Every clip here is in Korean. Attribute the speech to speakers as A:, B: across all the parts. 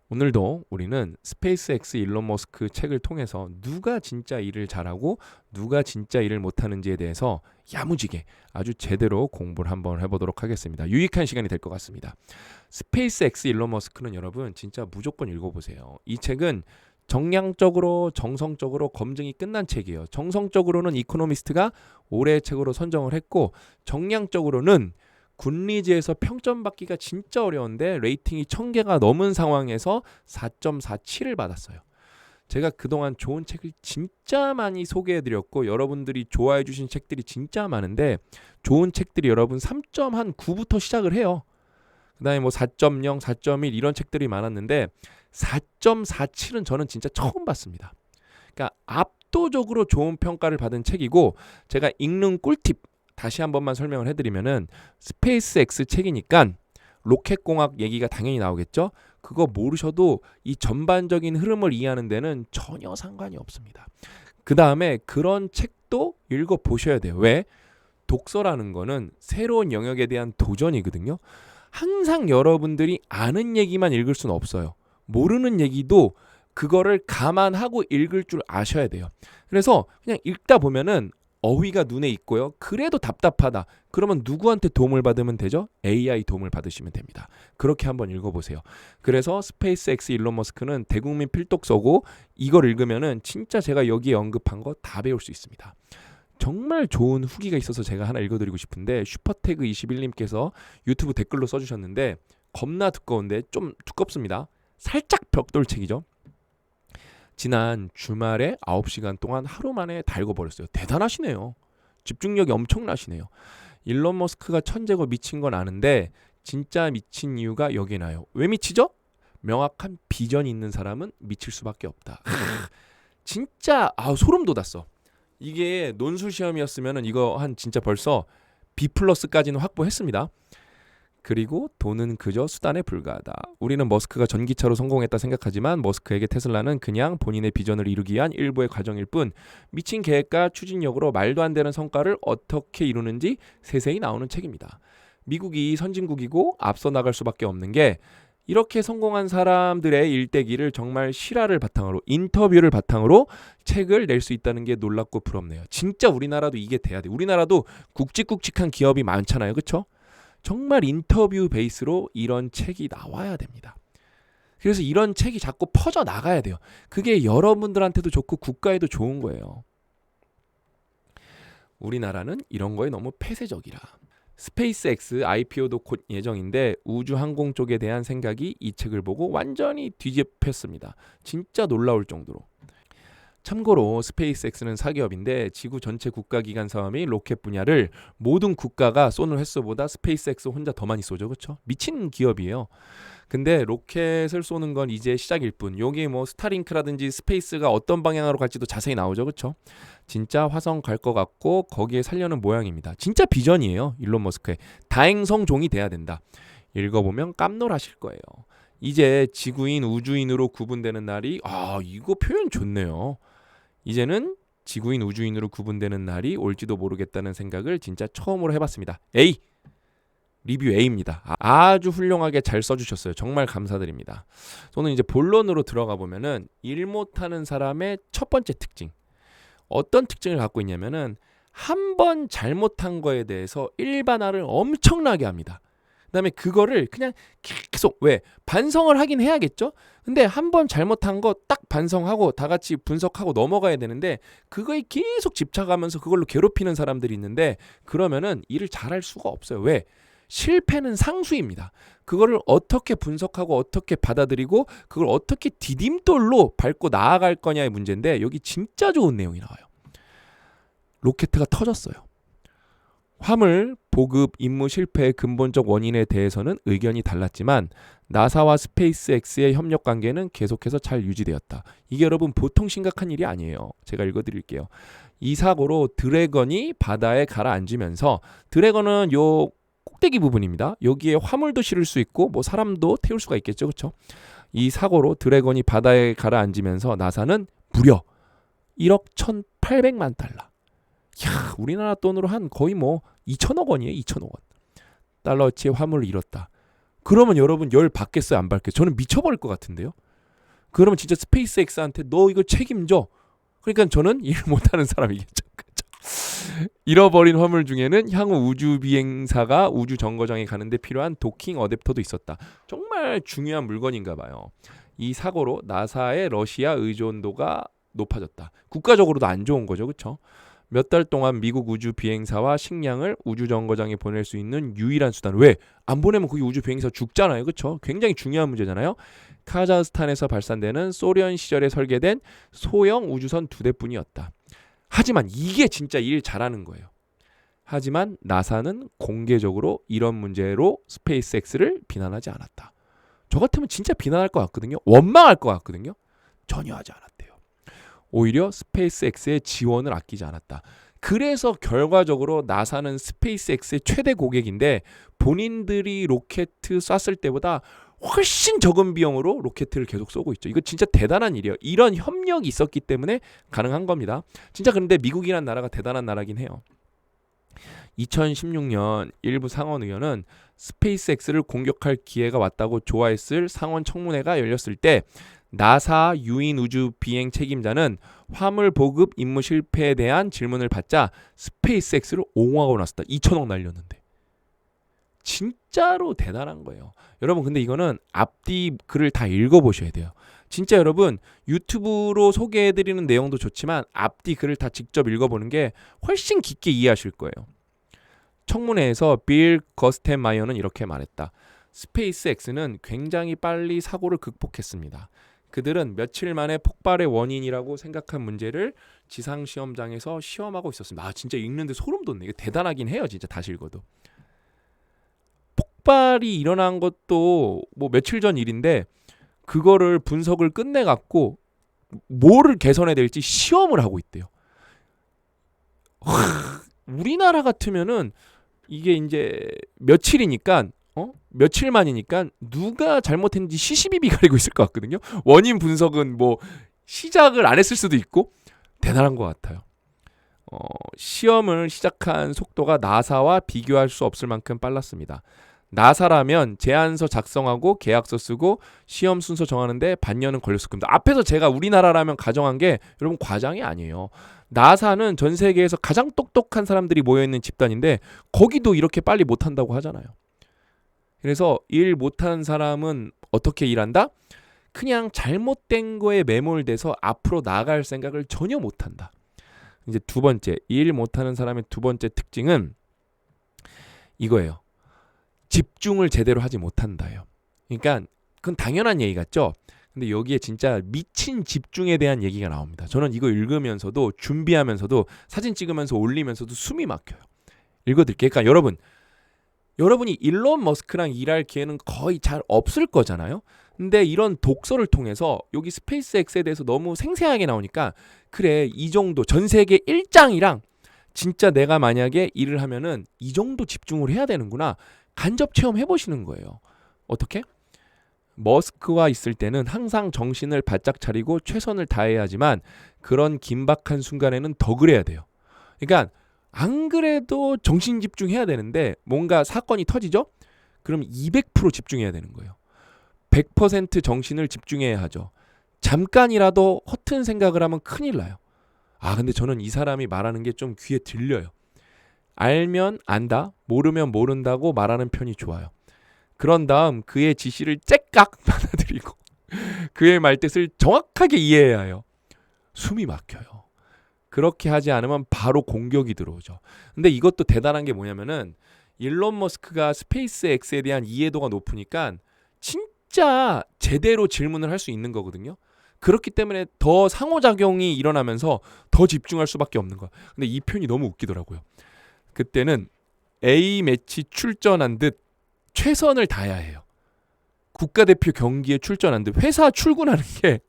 A: 오늘도 우리는 스페이스X 일론 머스크 책을 통해서 누가 진짜 일을 잘하고 누가 진짜 일을 못하는지에 대해서 야무지게 아주 제대로 공부를 한번 해보도록 하겠습니다. 유익한 시간이 될 것 같습니다. 스페이스X 일론 머스크는 여러분 진짜 무조건 읽어보세요. 이 책은 정량적으로 정성적으로 검증이 끝난 책이에요. 정성적으로는 이코노미스트가 올해의 책으로 선정을 했고, 정량적으로는 굿리즈에서 평점 받기가 진짜 어려운데 레이팅이 1000개가 넘은 상황에서 4.47을 받았어요. 제가 그동안 좋은 책을 진짜 많이 소개해드렸고 여러분들이 좋아해주신 책들이 진짜 많은데, 좋은 책들이 여러분 3.9부터 시작을 해요. 그 다음에 뭐 4.0, 4.1 이런 책들이 많았는데 4.47은 저는 진짜 처음 봤습니다. 그러니까 압도적으로 좋은 평가를 받은 책이고, 제가 읽는 꿀팁 다시 한 번만 설명을 해드리면은, 스페이스X 책이니까 로켓공학 얘기가 당연히 나오겠죠. 그거 모르셔도 이 전반적인 흐름을 이해하는 데는 전혀 상관이 없습니다. 그 다음에 그런 책도 읽어보셔야 돼요. 왜? 독서라는 거는 새로운 영역에 대한 도전이거든요. 항상 여러분들이 아는 얘기만 읽을 수는 없어요. 모르는 얘기도 그거를 감안하고 읽을 줄 아셔야 돼요. 그래서 그냥 읽다 보면은 어휘가 눈에 있고요. 그래도 답답하다. 그러면 누구한테 도움을 받으면 되죠? AI 도움을 받으시면 됩니다. 그렇게 한번 읽어보세요. 그래서 스페이스X 일론 머스크는 대국민 필독서고, 이걸 읽으면은 진짜 제가 여기에 언급한 거 다 배울 수 있습니다. 정말 좋은 후기가 있어서 제가 하나 읽어드리고 싶은데, 슈퍼태그 21님께서 유튜브 댓글로 써주셨는데, 겁나 두꺼운데 좀 두껍습니다. 살짝 벽돌책이죠. 지난 주말에 9시간 동안 하루 만에 다 읽어버렸어요. 대단하시네요. 집중력이 엄청나시네요. 일론 머스크가 천재고 미친 건 아는데 진짜 미친 이유가 여기에 나요. 왜 미치죠? 명확한 비전이 있는 사람은 미칠 수밖에 없다. 진짜 소름 돋았어. 이게 논술 시험이었으면 이거 한 진짜 벌써 B+까지는 확보했습니다. 그리고 돈은 그저 수단에 불과하다. 우리는 머스크가 전기차로 성공했다 생각하지만 머스크에게 테슬라는 그냥 본인의 비전을 이루기 위한 일부의 과정일 뿐, 미친 계획과 추진력으로 말도 안 되는 성과를 어떻게 이루는지 세세히 나오는 책입니다. 미국이 선진국이고 앞서 나갈 수밖에 없는 게, 이렇게 성공한 사람들의 일대기를 정말 실화를 바탕으로, 인터뷰를 바탕으로 책을 낼 수 있다는 게 놀랍고 부럽네요. 진짜 우리나라도 이게 돼야 돼. 우리나라도 굵직굵직한 기업이 많잖아요. 그렇죠? 정말 인터뷰 베이스로 이런 책이 나와야 됩니다. 그래서 이런 책이 자꾸 퍼져 나가야 돼요. 그게 여러분들한테도 좋고 국가에도 좋은 거예요. 우리나라는 이런 거에 너무 폐쇄적이라. 스페이스X IPO도 곧 예정인데 우주항공 쪽에 대한 생각이 이 책을 보고 완전히 뒤집혔습니다. 진짜 놀라울 정도로. 참고로 스페이스X는 사기업인데 지구 전체 국가기관 사업이 로켓 분야를 모든 국가가 쏘는 횟수보다 스페이스X 혼자 더 많이 쏘죠. 그렇죠? 미친 기업이에요. 근데 로켓을 쏘는 건 이제 시작일 뿐, 여기 뭐 스타링크라든지 스페이스가 어떤 방향으로 갈지도 자세히 나오죠. 그렇죠? 진짜 화성 갈 것 같고 거기에 살려는 모양입니다. 진짜 비전이에요. 일론 머스크의 다행성종이 돼야 된다. 읽어보면 깜놀하실 거예요. 이제 지구인 우주인으로 구분되는 날이, 이거 표현 좋네요. 이제는 지구인 우주인으로 구분되는 날이 올지도 모르겠다는 생각을 진짜 처음으로 해봤습니다. A! 리뷰 A입니다. 아주 훌륭하게 잘 써주셨어요. 정말 감사드립니다. 저는 이제 본론으로 들어가 보면은, 일 못하는 사람의 첫 번째 특징. 어떤 특징을 갖고 있냐면은, 한 번 잘못한 거에 대해서 일반화를 엄청나게 합니다. 그 다음에 그거를 그냥 계속, 왜? 반성을 하긴 해야겠죠? 근데 한 번 잘못한 거 딱 반성하고 다 같이 분석하고 넘어가야 되는데, 그거에 계속 집착하면서 그걸로 괴롭히는 사람들이 있는데, 그러면은 일을 잘할 수가 없어요. 왜? 실패는 상수입니다. 그거를 어떻게 분석하고 어떻게 받아들이고 그걸 어떻게 디딤돌로 밟고 나아갈 거냐의 문제인데, 여기 진짜 좋은 내용이 나와요. 로켓가 터졌어요. 화물 보급 임무 실패의 근본적 원인에 대해서는 의견이 달랐지만 나사와 스페이스X의 협력 관계는 계속해서 잘 유지되었다. 이게 여러분 보통 심각한 일이 아니에요. 제가 읽어드릴게요. 이 사고로 드래건이 바다에 가라앉으면서, 드래건은 요 꼭대기 부분입니다. 여기에 화물도 실을 수 있고 뭐 사람도 태울 수가 있겠죠. 그렇죠? 이 사고로 드래건이 바다에 가라앉으면서 나사는 무려 1억 1,800만 달러. 우리나라 돈으로 한 거의 뭐 2천억 원이에요. 2천억 원. 달러치의 화물을 잃었다. 그러면 여러분 열 받겠어요? 안 받겠어요? 저는 미쳐버릴 것 같은데요. 그러면 진짜 스페이스X한테 너 이거 책임져. 그러니까 저는 일 못하는 사람이겠죠. 그렇죠? 잃어버린 화물 중에는 향후 우주 비행사가 우주 정거장에 가는데 필요한 도킹 어댑터도 있었다. 정말 중요한 물건인가 봐요. 이 사고로 나사의 러시아 의존도가 높아졌다. 국가적으로도 안 좋은 거죠. 그렇죠? 몇 달 동안 미국 우주 비행사와 식량을 우주 정거장에 보낼 수 있는 유일한 수단. 왜? 안 보내면 거기 우주 비행사 죽잖아요. 그렇죠? 굉장히 중요한 문제잖아요. 카자흐스탄에서 발산되는 소련 시절에 설계된 소형 우주선 2대뿐이었다. 하지만 이게 진짜 일 잘하는 거예요. 하지만 나사는 공개적으로 이런 문제로 스페이스X를 비난하지 않았다. 저 같으면 진짜 비난할 것 같거든요. 원망할 것 같거든요. 전혀 하지 않았대요. 오히려 스페이스X의 지원을 아끼지 않았다. 그래서 결과적으로 나사는 스페이스X의 최대 고객인데 본인들이 로켓 쐈을 때보다 훨씬 적은 비용으로 로켓을 계속 쏘고 있죠. 이거 진짜 대단한 일이에요. 이런 협력이 있었기 때문에 가능한 겁니다. 진짜 그런데 미국이란 나라가 대단한 나라긴 해요. 2016년 일부 상원 의원은 스페이스X를 공격할 기회가 왔다고 좋아했을 상원 청문회가 열렸을 때 나사 유인 우주 비행 책임자는 화물 보급 임무 실패에 대한 질문을 받자 스페이스X를 옹호하고 나섰다. 2천억 날렸는데. 진짜로 대단한 거예요. 여러분 근데 이거는 앞뒤 글을 다 읽어보셔야 돼요. 진짜 여러분 유튜브로 소개해드리는 내용도 좋지만 앞뒤 글을 다 직접 읽어보는 게 훨씬 깊게 이해하실 거예요. 청문회에서 빌 거스텐마이어는 이렇게 말했다. 스페이스X는 굉장히 빨리 사고를 극복했습니다. 그들은 며칠 만에 폭발의 원인이라고 생각한 문제를 지상시험장에서 시험하고 있었습니다. 아 진짜 읽는데 소름 돋네. 이거 대단하긴 해요. 진짜 다시 읽어도. 폭발이 일어난 것도 뭐 며칠 전 일인데 그거를 분석을 끝내갖고 뭐를 개선해야 될지 시험을 하고 있대요. 우리나라 같으면은 이게 이제 며칠이니까 며칠 만이니까 누가 잘못했는지 시시비비 가리고 있을 것 같거든요. 원인 분석은 뭐 시작을 안 했을 수도 있고 대단한 것 같아요. 시험을 시작한 속도가 나사와 비교할 수 없을 만큼 빨랐습니다. 나사라면 제안서 작성하고 계약서 쓰고 시험 순서 정하는데 반년은 걸렸을 겁니다. 앞에서 제가 우리나라라면 가정한 게 여러분 과장이 아니에요. 나사는 전 세계에서 가장 똑똑한 사람들이 모여있는 집단인데 거기도 이렇게 빨리 못한다고 하잖아요. 그래서 일 못하는 사람은 어떻게 일한다? 그냥 잘못된 거에 매몰돼서 앞으로 나아갈 생각을 전혀 못한다. 이제 두 번째, 일 못하는 사람의 두 번째 특징은 이거예요. 집중을 제대로 하지 못한다예요. 그러니까 그건 당연한 얘기 같죠? 근데 여기에 진짜 미친 집중에 대한 얘기가 나옵니다. 저는 이거 읽으면서도 준비하면서도 사진 찍으면서 올리면서도 숨이 막혀요. 읽어드릴게요. 그러니까 여러분이 일론 머스크랑 일할 기회는 거의 잘 없을 거잖아요. 근데 이런 독서를 통해서 여기 스페이스X에 대해서 너무 생생하게 나오니까 그래 이 정도 전 세계 1장이랑 진짜 내가 만약에 일을 하면은 이 정도 집중을 해야 되는구나. 간접 체험해 보시는 거예요. 어떻게? 머스크와 있을 때는 항상 정신을 바짝 차리고 최선을 다해야 하지만 그런 긴박한 순간에는 더 그래야 돼요. 그러니까 안 그래도 정신 집중해야 되는데 뭔가 사건이 터지죠? 그럼 200% 집중해야 되는 거예요. 100% 정신을 집중해야 하죠. 잠깐이라도 허튼 생각을 하면 큰일 나요. 아 근데 저는 이 사람이 말하는 게 좀 귀에 들려요. 알면 안다, 모르면 모른다고 말하는 편이 좋아요. 그런 다음 그의 지시를 째깍 받아들이고 그의 말뜻을 정확하게 이해해야 해요. 숨이 막혀요. 그렇게 하지 않으면 바로 공격이 들어오죠. 근데 이것도 대단한 게 뭐냐면은 일론 머스크가 스페이스X에 대한 이해도가 높으니까 진짜 제대로 질문을 할 수 있는 거거든요. 그렇기 때문에 더 상호작용이 일어나면서 더 집중할 수밖에 없는 거야. 근데 이 표현이 너무 웃기더라고요. 그때는 A매치 출전한 듯 최선을 다해야 해요. 국가대표 경기에 출전한 듯 회사 출근하는 게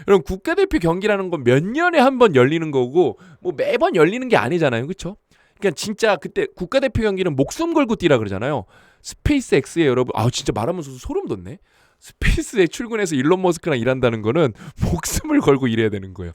A: 여러분 국가대표 경기라는 건 몇 년에 한 번 열리는 거고 뭐 매번 열리는 게 아니잖아요. 그렇죠? 그러니까 진짜 그때 국가대표 경기는 목숨 걸고 뛰라 그러잖아요. 스페이스X에 여러분 진짜 말하면서 소름 돋네. 스페이스에 출근해서 일론 머스크랑 일한다는 거는 목숨을 걸고 일해야 되는 거예요.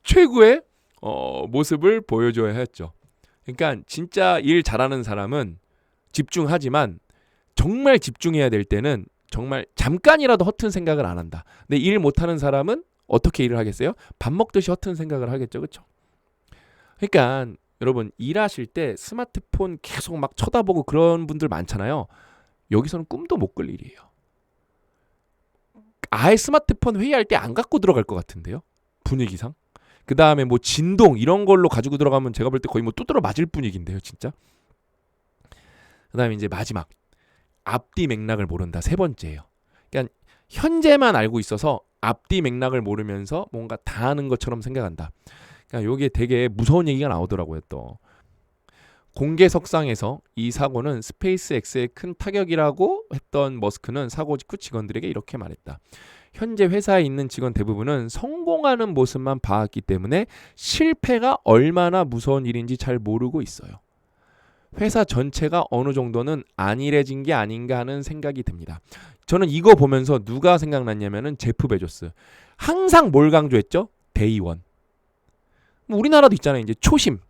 A: 최고의 모습을 보여줘야 했죠. 그러니까 진짜 일 잘하는 사람은 집중하지만 정말 집중해야 될 때는 정말 잠깐이라도 허튼 생각을 안 한다. 근데 일 못하는 사람은 어떻게 일을 하겠어요? 밥 먹듯이 허튼 생각을 하겠죠. 그렇죠? 그러니까 여러분 일하실 때 스마트폰 계속 막 쳐다보고 그런 분들 많잖아요. 여기서는 꿈도 못 꿀 일이에요. 아예 스마트폰 회의할 때 안 갖고 들어갈 것 같은데요. 분위기상. 그 다음에 뭐 진동 이런 걸로 가지고 들어가면 제가 볼 때 거의 뭐 두드러 맞을 분위기인데요. 진짜. 그 다음에 이제 마지막. 앞뒤 맥락을 모른다. 세 번째예요. 그러니까 현재만 알고 있어서 앞뒤 맥락을 모르면서 뭔가 다 아는 것처럼 생각한다. 그러니까 이게 되게 무서운 얘기가 나오더라고요. 또 공개석상에서 이 사고는 스페이스X의 큰 타격이라고 했던 머스크는 사고 직후 직원들에게 이렇게 말했다. 현재 회사에 있는 직원 대부분은 성공하는 모습만 봐왔기 때문에 실패가 얼마나 무서운 일인지 잘 모르고 있어요. 회사 전체가 어느 정도는 안일해진 게 아닌가 하는 생각이 듭니다. 저는 이거 보면서 누가 생각났냐면은 제프 베조스. 항상 뭘 강조했죠? 데이원. 우리나라도 있잖아요. 이제 초심,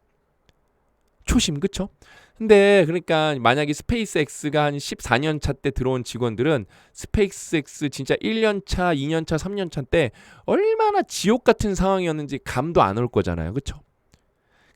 A: 그쵸? 근데 그러니까 만약에 스페이스X가 한 14년 차 때 들어온 직원들은 스페이스X 진짜 1년 차, 2년 차, 3년 차 때 얼마나 지옥 같은 상황이었는지 감도 안 올 거잖아요. 그쵸?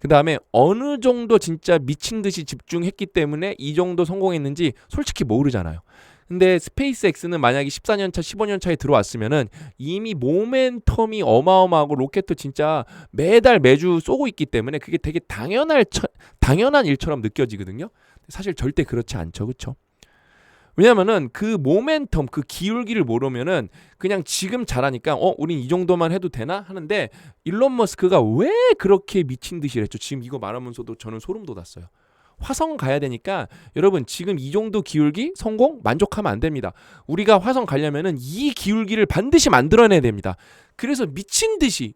A: 그 다음에 어느 정도 진짜 미친 듯이 집중했기 때문에 이 정도 성공했는지 솔직히 모르잖아요. 근데 스페이스X는 만약에 14년 차, 15년 차에 들어왔으면은 이미 모멘텀이 어마어마하고 로켓도 진짜 매달 매주 쏘고 있기 때문에 그게 되게 당연한 일처럼 느껴지거든요. 사실 절대 그렇지 않죠. 그렇죠? 왜냐면은 그 모멘텀, 그 기울기를 모르면은 그냥 지금 잘하니까 우린 이 정도만 해도 되나 하는데 일론 머스크가 왜 그렇게 미친 듯이 했죠? 지금 이거 말하면서도 저는 소름 돋았어요. 화성 가야 되니까 여러분 지금 이 정도 기울기 성공 만족하면 안 됩니다. 우리가 화성 가려면은 이 기울기를 반드시 만들어내야 됩니다. 그래서 미친 듯이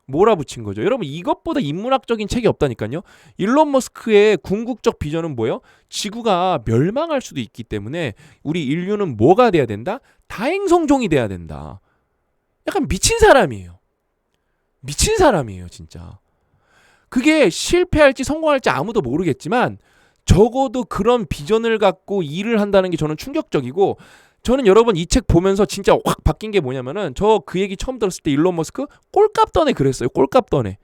A: 몰아붙인 거죠. 여러분 이것보다 인문학적인 책이 없다니까요. 일론 머스크의 궁극적 비전은 뭐예요? 지구가 멸망할 수도 있기 때문에 우리 인류는 뭐가 돼야 된다? 다행성종이 돼야 된다. 약간 미친 사람이에요. 미친 사람이에요, 진짜. 그게 실패할지 성공할지 아무도 모르겠지만 적어도 그런 비전을 갖고 일을 한다는 게 저는 충격적이고 저는 여러분 이 책 보면서 진짜 확 바뀐 게 뭐냐면은 저 그 얘기 처음 들었을 때 일론 머스크 꼴값 떠네 그랬어요. 꼴값 떠네.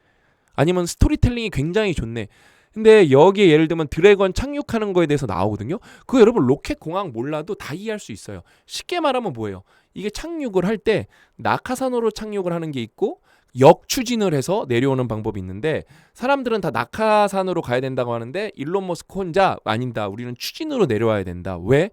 A: 아니면 스토리텔링이 굉장히 좋네. 근데 여기에 예를 들면 드래곤 착륙하는 거에 대해서 나오거든요. 그거 여러분 로켓 공학 몰라도 다 이해할 수 있어요. 쉽게 말하면 뭐예요? 이게 착륙을 할 때 낙하산으로 착륙을 하는 게 있고 역추진을 해서 내려오는 방법이 있는데 사람들은 다 낙하산으로 가야 된다고 하는데 일론 머스크 혼자 아니다. 우리는 추진으로 내려와야 된다. 왜?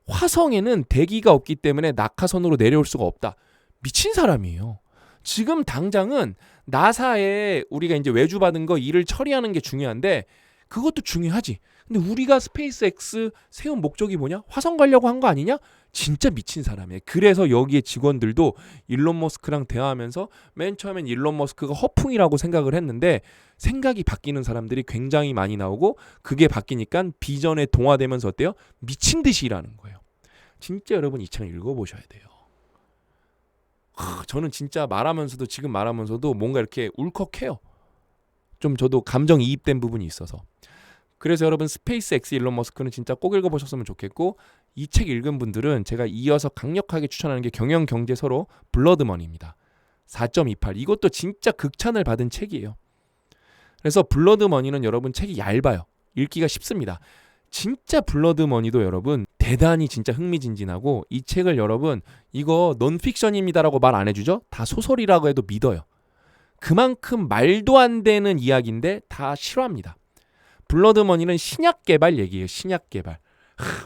A: 화성에는 대기가 없기 때문에 낙하선으로 내려올 수가 없다. 미친 사람이에요. 지금 당장은 나사에 우리가 이제 외주받은 거 일을 처리하는 게 중요한데 그것도 중요하지. 근데 우리가 스페이스X 세운 목적이 뭐냐? 화성 가려고 한 거 아니냐? 진짜 미친 사람이에요. 그래서 여기에 직원들도 일론 머스크랑 대화하면서 맨 처음엔 일론 머스크가 허풍이라고 생각을 했는데 생각이 바뀌는 사람들이 굉장히 많이 나오고 그게 바뀌니까 비전에 동화되면서 어때요? 미친 듯이 일하는 거예요. 진짜 여러분 이 책 읽어보셔야 돼요. 저는 진짜 지금 말하면서도 뭔가 이렇게 울컥해요. 좀 저도 감정이입된 부분이 있어서. 그래서 여러분 스페이스X 일론 머스크는 진짜 꼭 읽어보셨으면 좋겠고 이 책 읽은 분들은 제가 이어서 강력하게 추천하는 게 경영경제서로 블러드머니입니다. 4.28 이것도 진짜 극찬을 받은 책이에요. 그래서 블러드머니는 여러분 책이 얇아요. 읽기가 쉽습니다. 진짜 블러드머니도 여러분 대단히 진짜 흥미진진하고 이 책을 여러분 이거 논픽션입니다라고 말 안 해주죠? 다 소설이라고 해도 믿어요. 그만큼 말도 안 되는 이야기인데 다 싫어합니다. 블러드머니는 신약 개발 얘기예요. 신약 개발.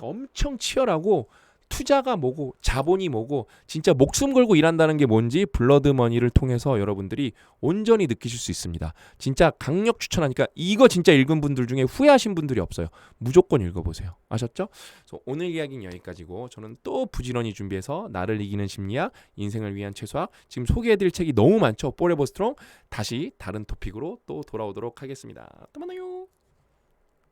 A: 엄청 치열하고 투자가 뭐고 자본이 뭐고 진짜 목숨 걸고 일한다는 게 뭔지 블러드머니를 통해서 여러분들이 온전히 느끼실 수 있습니다. 진짜 강력 추천하니까 이거 진짜 읽은 분들 중에 후회하신 분들이 없어요. 무조건 읽어보세요. 아셨죠? 그래서 오늘 이야기는 여기까지고 저는 또 부지런히 준비해서 나를 이기는 심리학, 인생을 위한 최소학 지금 소개해드릴 책이 너무 많죠. 포레버 스트롱 다시 다른 토픽으로 또 돌아오도록 하겠습니다. 또 만나요.